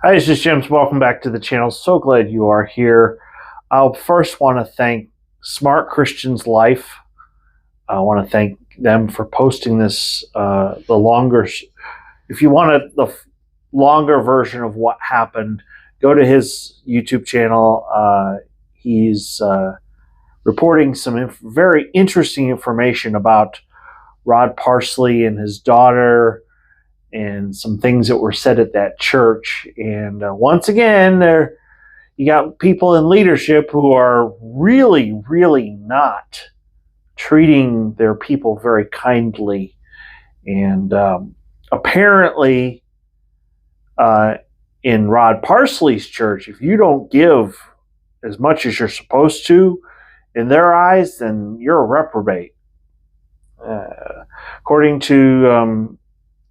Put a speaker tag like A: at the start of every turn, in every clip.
A: Hi, this is James. Welcome back to the channel. So glad you are here. I'll first want to thank Smart Christians Life. I want to thank them for posting this. If you want the longer version of what happened, go to his YouTube channel. He's reporting some very interesting information about Rod Parsley and his daughter, and some things that were said at that church. And once again, you got people in leadership who are really, really not treating their people very kindly. And apparently, in Rod Parsley's church, if you don't give as much as you're supposed to, in their eyes, then you're a reprobate. According to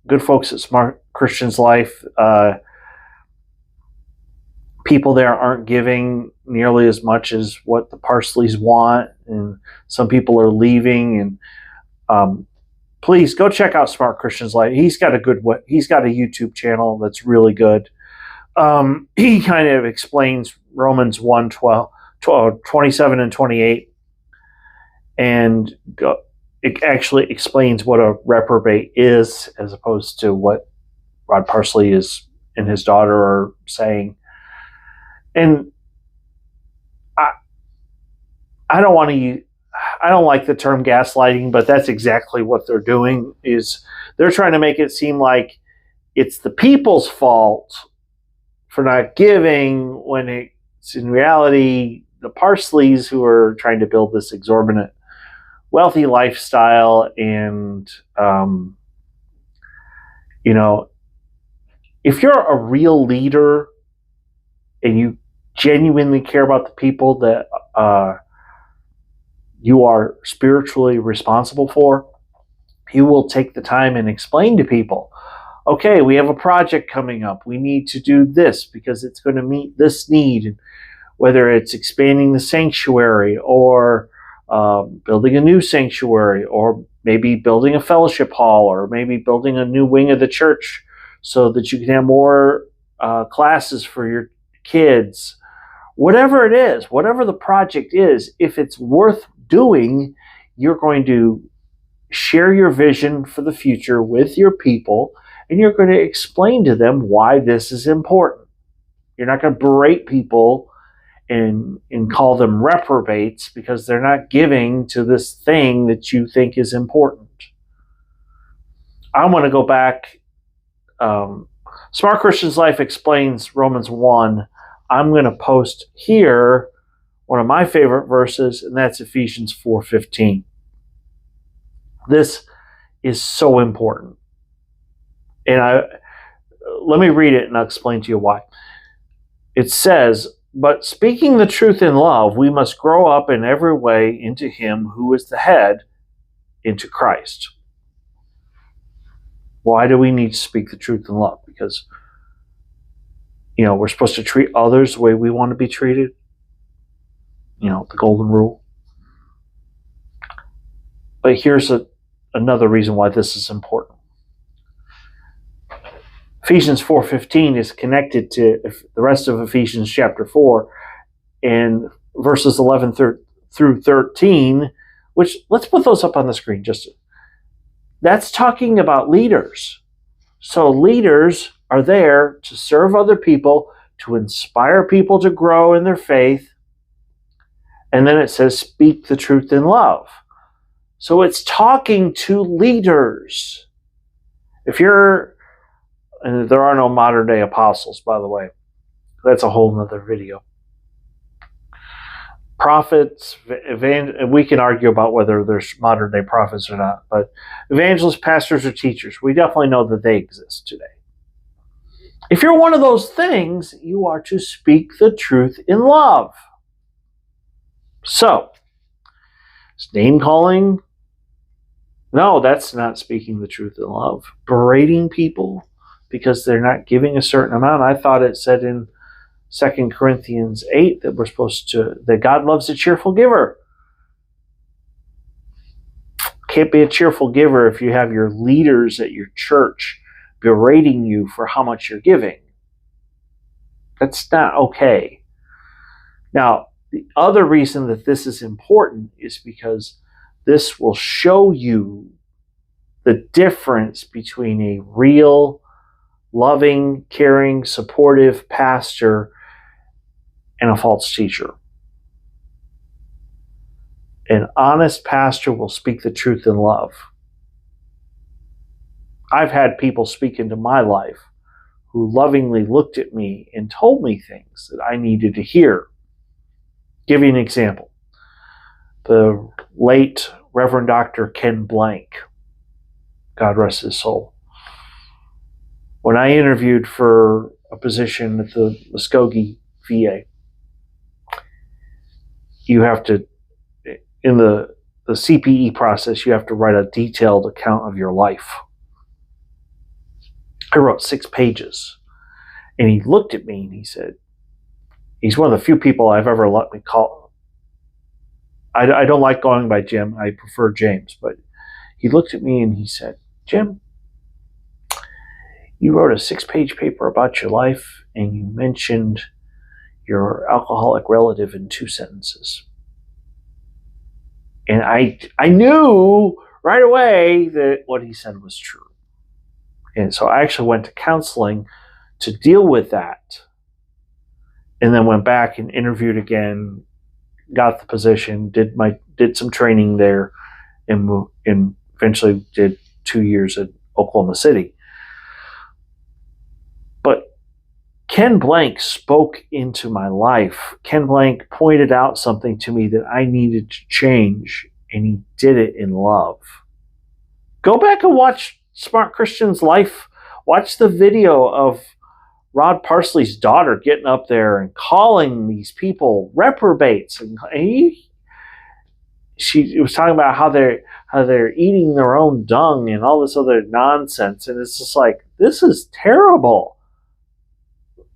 A: good folks at Smart Christians Life, people there aren't giving nearly as much as what the Parsleys want, and some people are leaving. And please go check out Smart Christians Life. He's got a YouTube channel that's really good. He kind of explains Romans 27 and 28, and it actually explains what a reprobate is, as opposed to what Rod Parsley and his daughter are saying. And I don't like the term gaslighting, but that's exactly what they're doing. Is they're trying to make it seem like it's the people's fault for not giving, when it's in reality the Parsleys who are trying to build this exorbitant wealthy lifestyle. And if you're a real leader and you genuinely care about the people that you are spiritually responsible for, you will take the time and explain to people, okay, we have a project coming up. We need to do this because it's going to meet this need, whether it's expanding the sanctuary, or building a new sanctuary, or maybe building a fellowship hall, or maybe building a new wing of the church so that you can have more classes for your kids. Whatever it is, whatever the project is, if it's worth doing, you're going to share your vision for the future with your people, and you're going to explain to them why this is important. You're not going to berate people and call them reprobates because they're not giving to this thing that you think is important. I'm going to go back. Smart Christians Life explains Romans 1. I'm going to post here one of my favorite verses, and that's Ephesians 4:15. This is so important. And let me read it and I'll explain to you why. It says, "But speaking the truth in love, we must grow up in every way into him who is the head, into Christ." Why do we need to speak the truth in love? Because, we're supposed to treat others the way we want to be treated. The golden rule. But here's another reason why this is important. Ephesians 4:15 is connected to the rest of Ephesians chapter 4 and verses 11 through 13, which, let's put those up on the screen. That's talking about leaders. So leaders are there to serve other people, to inspire people to grow in their faith. And then it says, speak the truth in love. So it's talking to leaders. And there are no modern day apostles, by the way. That's a whole nother video. Prophets, we can argue about whether there's modern day prophets or not, but evangelists, pastors, or teachers, we definitely know that they exist today. If you're one of those things, you are to speak the truth in love. So, is name calling? No, that's not speaking the truth in love. Berating people because they're not giving a certain amount. I thought it said in 2 Corinthians 8 that God loves a cheerful giver. Can't be a cheerful giver if you have your leaders at your church berating you for how much you're giving. That's not okay. Now, the other reason that this is important is because this will show you the difference between a real, loving, caring, supportive pastor and a false teacher. An honest pastor will speak the truth in love. I've had people speak into my life who lovingly looked at me and told me things that I needed to hear. Give you an example. The late Reverend Dr. Ken Blank, God rest his soul. When I interviewed for a position at the Muskogee VA, you have to, in the CPE process, you have to write a detailed account of your life. I wrote 6 pages. And he looked at me and he said, he's one of the few people I've ever let me call. I don't like going by Jim. I prefer James. But he looked at me and he said, Jim, you wrote a 6-page paper about your life and you mentioned your alcoholic relative in 2 sentences. And I knew right away that what he said was true. And so I actually went to counseling to deal with that. And then went back and interviewed again, got the position, did some training there, and eventually did 2 years at Oklahoma City. But Ken Blank spoke into my life. Ken Blank pointed out something to me that I needed to change, and he did it in love. Go back and watch Smart Christian's life. Watch the video of Rod Parsley's daughter getting up there and calling these people reprobates, and she was talking about how they're eating their own dung and all this other nonsense, and it's just like, this is terrible.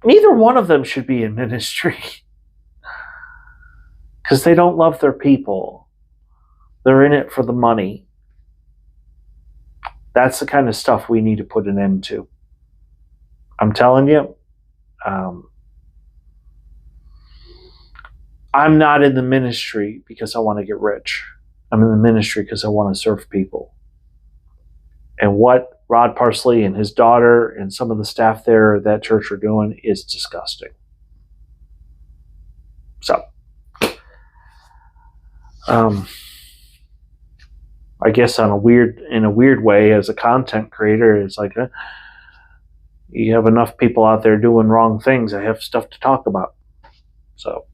A: Neither one of them should be in ministry because they don't love their people. They're in it for the money. That's the kind of stuff we need to put an end to. I'm telling you, I'm not in the ministry because I want to get rich. I'm in the ministry because I want to serve people. And what Rod Parsley and his daughter and some of the staff there at that church are doing is disgusting. So, I guess in a weird way, as a content creator, it's like you have enough people out there doing wrong things. I have stuff to talk about. So,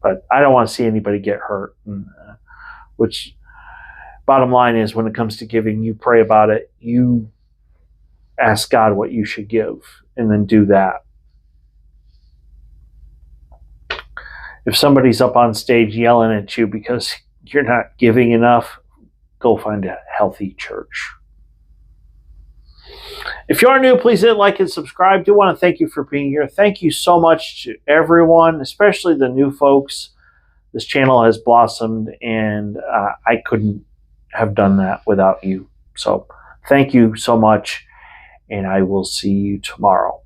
A: but I don't want to see anybody get hurt. Which, bottom line is, when it comes to giving, you pray about it. You ask God what you should give, and then do that. If somebody's up on stage yelling at you because you're not giving enough, go find a healthy church. If you are new, please hit like and subscribe. I do want to thank you for being here. Thank you so much to everyone, especially the new folks. This channel has blossomed, and I couldn't have done that without you. So thank you so much, and I will see you tomorrow.